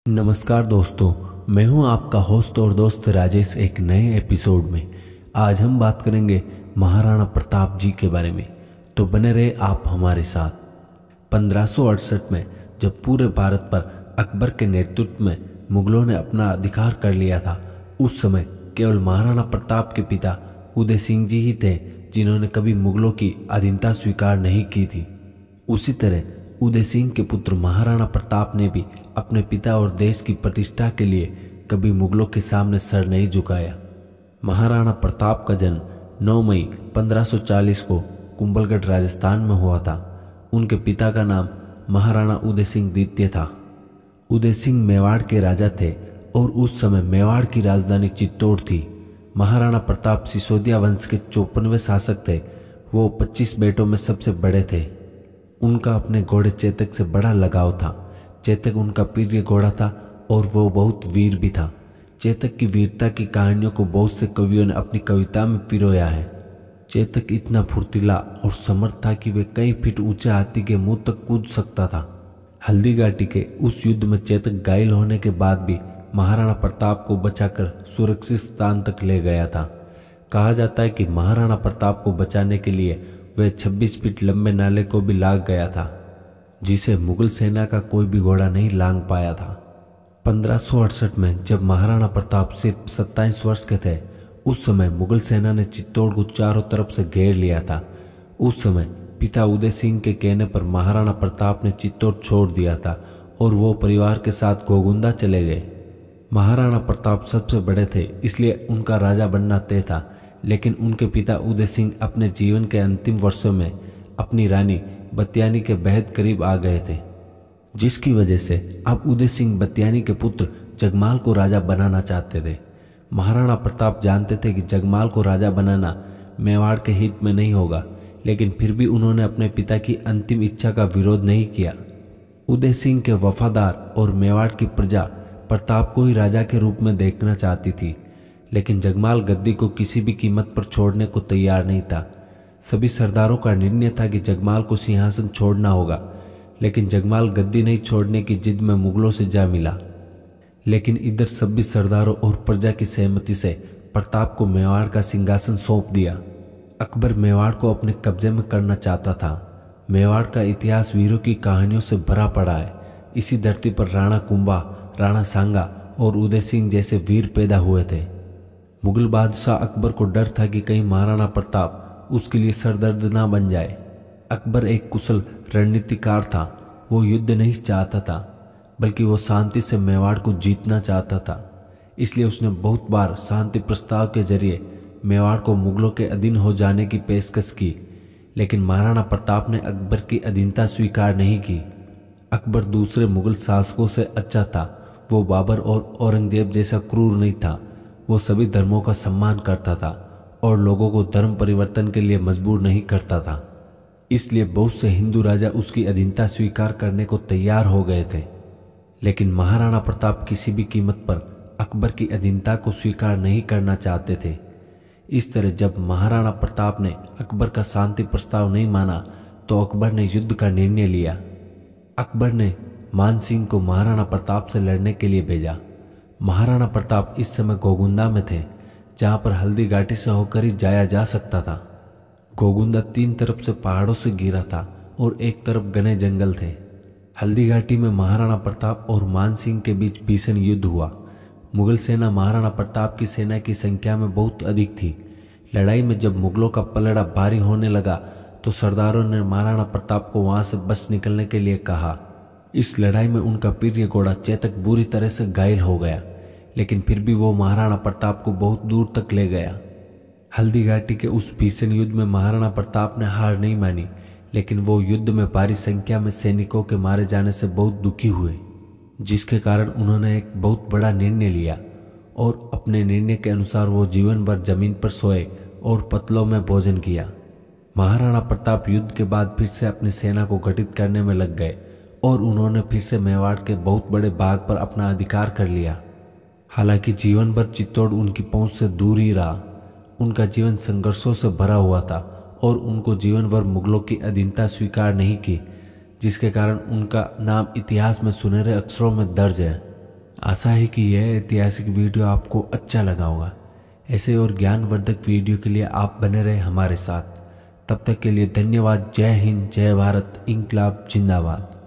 नमस्कार दोस्तों, मैं हूं आपका होस्ट और दोस्त राजेश। एक नए एपिसोड में आज हम बात करेंगे महाराणा प्रताप जी के बारे में, तो बने रहे आप हमारे साथ। 1568 में जब पूरे भारत पर अकबर के नेतृत्व में मुगलों ने अपना अधिकार कर लिया था, उस समय केवल महाराणा प्रताप के पिता उदय सिंह जी ही थे जिन्होंने कभी मुगलों की अधीनता स्वीकार नहीं की थी। उसी तरह उदय सिंह के पुत्र महाराणा प्रताप ने भी अपने पिता और देश की प्रतिष्ठा के लिए कभी मुगलों के सामने सर नहीं झुकाया। महाराणा प्रताप का जन्म 9 मई 1540 को कुंभलगढ़ राजस्थान में हुआ था। उनके पिता का नाम महाराणा उदय सिंह द्वितीय था। उदय सिंह मेवाड़ के राजा थे और उस समय मेवाड़ की राजधानी चित्तौड़ थी। महाराणा प्रताप सिसोदिया वंश के 54वें शासक थे। वो 25 बेटों में सबसे बड़े थे। उनका अपने घोड़े चेतक से बड़ा लगाव था। चेतक उनका प्रिय घोड़ा था और वो बहुत वीर भी था। चेतक की वीरता की कहानियों को बहुत से कवियों ने अपनी कविता में पिरोया है। चेतक इतना फुर्तीला और समर्थ था कि वे कई फीट ऊंचे हाथी के मुंह तक कूद सकता था। हल्दी घाटी के उस युद्ध में चेतक घायल होने के बाद भी महाराणा प्रताप को बचाकर सुरक्षित स्थान तक ले गया था। कहा जाता है कि महाराणा प्रताप को बचाने के लिए वह 26 फीट लंबे नाले को भी लांघ गया था, जिसे मुगल सेना का कोई भी घोड़ा नहीं लांघ पाया था। 1568 में जब महाराणा प्रताप सिर्फ 27 वर्ष के थे, उस समय मुगल सेना ने चित्तौड़ को चारों तरफ से घेर लिया था। उस समय पिता उदय सिंह के कहने पर महाराणा प्रताप ने चित्तौड़ छोड़ दिया था और वो परिवार के साथ गोगुंदा चले गए। महाराणा प्रताप सबसे बड़े थे, इसलिए उनका राजा बनना तय था, लेकिन उनके पिता उदय सिंह अपने जीवन के अंतिम वर्षों में अपनी रानी बत्यानी के बेहद करीब आ गए थे, जिसकी वजह से अब उदय सिंह बत्यानी के पुत्र जगमाल को राजा बनाना चाहते थे। महाराणा प्रताप जानते थे कि जगमाल को राजा बनाना मेवाड़ के हित में नहीं होगा, लेकिन फिर भी उन्होंने अपने पिता की अंतिम इच्छा का विरोध नहीं किया। उदय सिंह के वफादार और मेवाड़ की प्रजा प्रताप को ही राजा के रूप में देखना चाहती थी, लेकिन जगमाल गद्दी को किसी भी कीमत पर छोड़ने को तैयार नहीं था। सभी सरदारों का निर्णय था कि जगमाल को सिंहासन छोड़ना होगा, लेकिन जगमाल गद्दी नहीं छोड़ने की जिद में मुगलों से जा मिला। लेकिन इधर सभी सरदारों और प्रजा की सहमति से प्रताप को मेवाड़ का सिंहासन सौंप दिया। अकबर मेवाड़ को अपने कब्जे में करना चाहता था। मेवाड़ का इतिहास वीरों की कहानियों से भरा पड़ा है। इसी धरती पर राणा कुंभा, राणा सांगा और उदय सिंह जैसे वीर पैदा हुए थे। मुगल बादशाह अकबर को डर था कि कहीं महाराणा प्रताप उसके लिए सरदर्द ना बन जाए। अकबर एक कुशल रणनीतिकार था। वो युद्ध नहीं चाहता था, बल्कि वो शांति से मेवाड़ को जीतना चाहता था। इसलिए उसने बहुत बार शांति प्रस्ताव के जरिए मेवाड़ को मुगलों के अधीन हो जाने की पेशकश की, लेकिन महाराणा प्रताप ने अकबर की अधीनता स्वीकार नहीं की। अकबर दूसरे मुगल शासकों से अच्छा था। वो बाबर और औरंगजेब जैसा क्रूर नहीं था। वो सभी धर्मों का सम्मान करता था और लोगों को धर्म परिवर्तन के लिए मजबूर नहीं करता था। इसलिए बहुत से हिंदू राजा उसकी अधीनता स्वीकार करने को तैयार हो गए थे, लेकिन महाराणा प्रताप किसी भी कीमत पर अकबर की अधीनता को स्वीकार नहीं करना चाहते थे। इस तरह जब महाराणा प्रताप ने अकबर का शांति प्रस्ताव नहीं माना, तो अकबर ने युद्ध का निर्णय लिया। अकबर ने मान सिंह को महाराणा प्रताप से लड़ने के लिए भेजा। महाराणा प्रताप इस समय गोगुंदा में थे, जहां पर हल्दी घाटी से होकर ही जाया जा सकता था। गोगुंदा 3 तरफ से पहाड़ों से घिरा था और एक तरफ घने जंगल थे। हल्दी घाटी में महाराणा प्रताप और मान सिंह के बीच भीषण युद्ध हुआ। मुगल सेना महाराणा प्रताप की सेना की संख्या में बहुत अधिक थी। लड़ाई में जब मुगलों का पलड़ा भारी होने लगा, तो सरदारों ने महाराणा प्रताप को वहां से बच निकलने के लिए कहा। इस लड़ाई में उनका प्रिय घोड़ा चेतक बुरी तरह से घायल हो गया, लेकिन फिर भी वो महाराणा प्रताप को बहुत दूर तक ले गया। हल्दी घाटी के उस भीषण युद्ध में महाराणा प्रताप ने हार नहीं मानी, लेकिन वो युद्ध में भारी संख्या में सैनिकों के मारे जाने से बहुत दुखी हुए, जिसके कारण उन्होंने एक बहुत बड़ा निर्णय लिया और अपने निर्णय के अनुसार वो जीवन भर जमीन पर सोए और पतलों में भोजन किया। महाराणा प्रताप युद्ध के बाद फिर से अपनी सेना को गठित करने में लग गए और उन्होंने फिर से मेवाड़ के बहुत बड़े भाग पर अपना अधिकार कर लिया। हालांकि जीवन भर चित्तौड़ उनकी पहुंच से दूर ही रहा। उनका जीवन संघर्षों से भरा हुआ था और उनको जीवन भर मुगलों की अधीनता स्वीकार नहीं की, जिसके कारण उनका नाम इतिहास में सुनहरे अक्षरों में दर्ज है। आशा है कि यह ऐतिहासिक वीडियो आपको अच्छा लगा होगा। ऐसे और ज्ञानवर्धक वीडियो के लिए आप बने रहे हमारे साथ। तब तक के लिए धन्यवाद। जय हिंद, जय भारत, इंकलाब जिंदाबाद।